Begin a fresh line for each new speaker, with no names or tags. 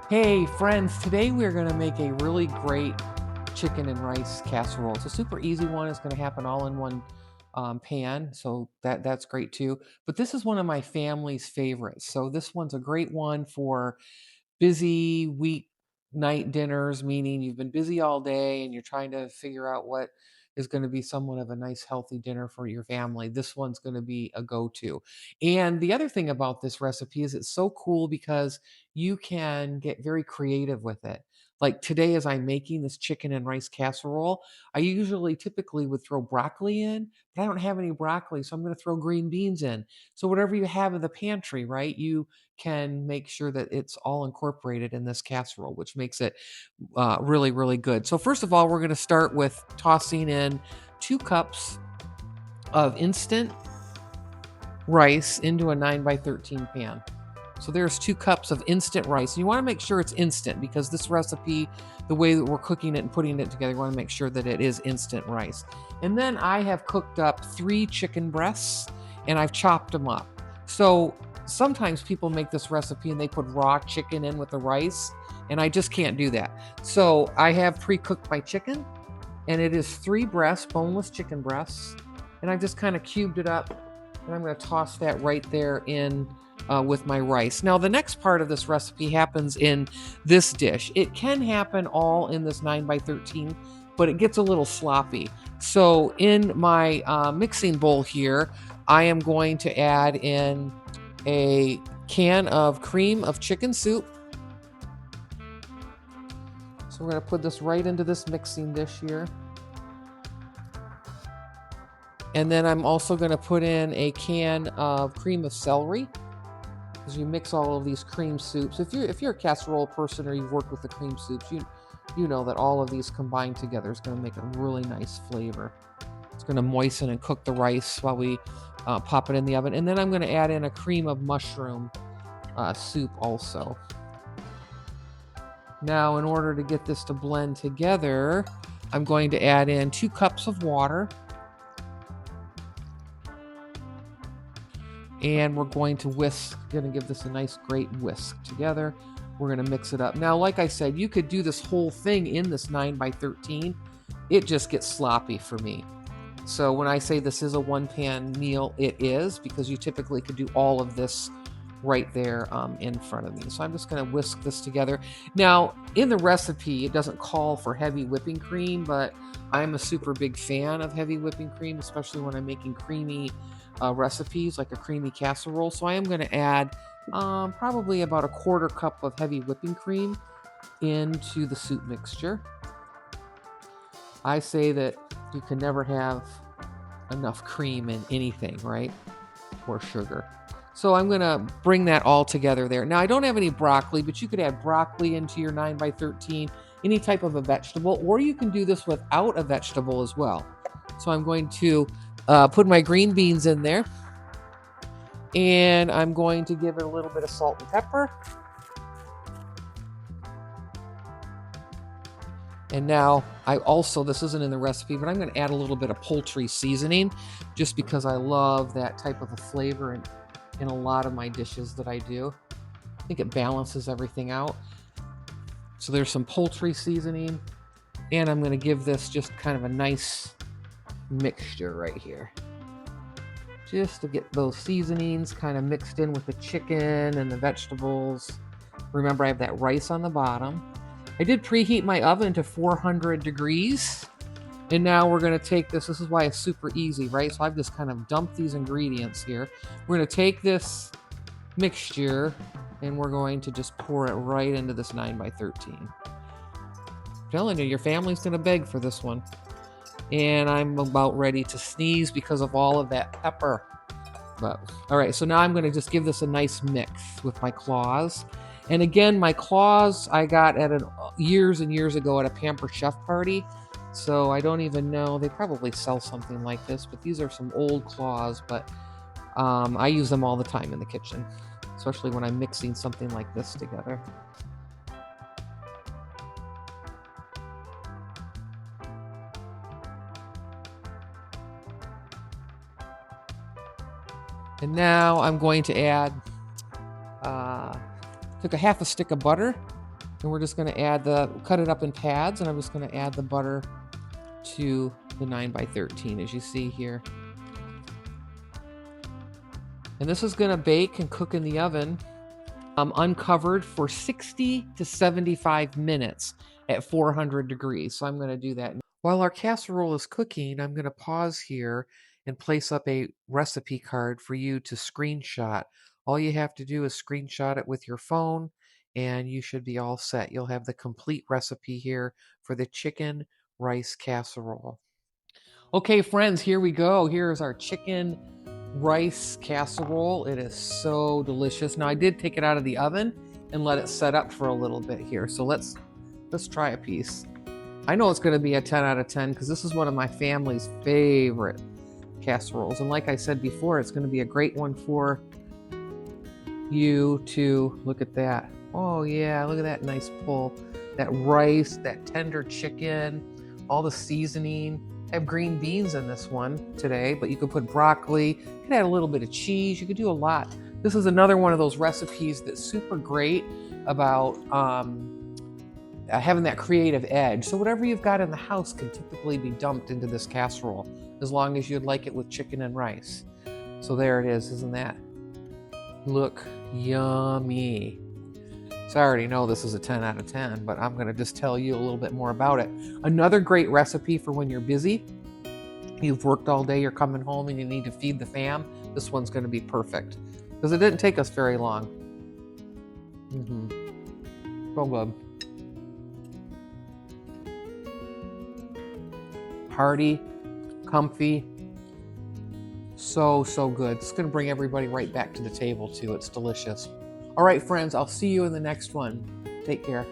Hey friends, today we're going to make a really great chicken and rice casserole. It's a super easy one. It's going to happen all in one pan, so that's great too. But this is one of my family's favorites. So this one's a great one for busy weeknight dinners, meaning you've been busy all day and you're trying to figure out what is going to be somewhat of a nice healthy dinner for your family. This one's going to be a go-to. And the other thing about this recipe is it's so cool because you can get very creative with it. Like today, as I'm making this chicken and rice casserole, I usually typically would throw broccoli in, but I don't have any broccoli, so I'm going to throw green beans in. So whatever you have in the pantry, right? You can make sure that it's all incorporated in this casserole, which makes it really, really good. So first of all, we're going to start with tossing in 2 cups of instant rice into a 9 by 13 pan. So there's 2 cups of instant rice. And you want to make sure it's instant because this recipe, the way that we're cooking it and putting it together, you want to make sure that it is instant rice. And then I have cooked up 3 chicken breasts and I've chopped them up. So sometimes people make this recipe and they put raw chicken in with the rice, and I just can't do that. So I have pre-cooked my chicken, and it is 3 breasts, boneless chicken breasts, and I just kind of cubed it up, and I'm going to toss that right there in with my rice. Now, the next part of this recipe happens in this dish. It can happen all in this 9 by 13, but it gets a little sloppy. So in my mixing bowl here, I am going to add in a can of cream of chicken soup. So we're going to put this right into this mixing dish here. And then I'm also going to put in a can of cream of celery. As you mix all of these cream soups, if you're a casserole person or you've worked with the cream soups, you know that all of these combined together is going to make a really nice flavor. It's going to moisten and cook the rice while we pop it in the oven. And then I'm going to add in a cream of mushroom soup also. Now, in order to get this to blend together, I'm going to add in 2 cups of water. And we're going to give this a nice great whisk together. We're going to mix it up. Now, like I said, you could do this whole thing in this 9 by 13. It just gets sloppy for me. So when I say this is a one-pan meal, it is, because you typically could do all of this right there in front of me. So I'm just going to whisk this together. Now, in the recipe, it doesn't call for heavy whipping cream, but I'm a super big fan of heavy whipping cream, especially when I'm making creamy recipes like a creamy casserole. So I am going to add probably about a 1/4 cup of heavy whipping cream into the soup mixture. I say that you can never have enough cream in anything, right? Or sugar. So I'm going to bring that all together there. Now, I don't have any broccoli, but you could add broccoli into your 9 by 13, any type of a vegetable, or you can do this without a vegetable as well. So I'm going to put my green beans in there, and I'm going to give it a little bit of salt and pepper. And now this isn't in the recipe, but I'm going to add a little bit of poultry seasoning just because I love that type of a flavor in a lot of my dishes that I do. I think it balances everything out. So there's some poultry seasoning, and I'm going to give this just kind of a nice mixture right here. Just to get those seasonings kind of mixed in with the chicken and the vegetables. Remember, I have that rice on the bottom. I did preheat my oven to 400 degrees. And now we're going to take this. This is why it's super easy, right? So I've just kind of dumped these ingredients here. We're going to take this mixture and we're going to just pour it right into this 9 by 13. I'm telling you, your family's going to beg for this one. And I'm about ready to sneeze because of all of that pepper. But all right, so now I'm going to just give this a nice mix with my claws. And again, my claws I got at years and years ago at a Pampered Chef party. So I don't even know. They probably sell something like this, but these are some old claws. But I use them all the time in the kitchen, especially when I'm mixing something like this together. And now I'm going to add, took a half a stick of butter And we're just going to cut it up in pads, and I'm just going to add the butter to the 9x13 as you see here. And this is going to bake and cook in the oven uncovered for 60 to 75 minutes at 400 degrees. So I'm going to do that. While our casserole is cooking, I'm going to pause here and place up a recipe card for you to screenshot. All you have to do is screenshot it with your phone and you should be all set. You'll have the complete recipe here for the chicken rice casserole. Okay, friends, here we go. Here's our chicken rice casserole. It is so delicious. Now I did take it out of the oven and let it set up for a little bit here. So let's try a piece. I know it's going to be a 10 out of 10 because this is one of my family's favorite casseroles. And like I said before, it's going to be a great one for you to look at that. Oh yeah, look at that nice pull. That rice, that tender chicken, all the seasoning. I have green beans in this one today, but you could put broccoli, you could add a little bit of cheese, you could do a lot. This is another one of those recipes that's super great about having that creative edge. So whatever you've got in the house can typically be dumped into this casserole, as long as you'd like it with chicken and rice. So there it is, isn't that? Look yummy. So I already know this is a 10 out of 10, but I'm going to just tell you a little bit more about it. Another great recipe for when you're busy. You've worked all day, you're coming home and you need to feed the fam. This one's going to be perfect because it didn't take us very long. So good. Hearty, comfy, so good. It's going to bring everybody right back to the table too. It's delicious. All right, friends, I'll see you in the next one. Take care.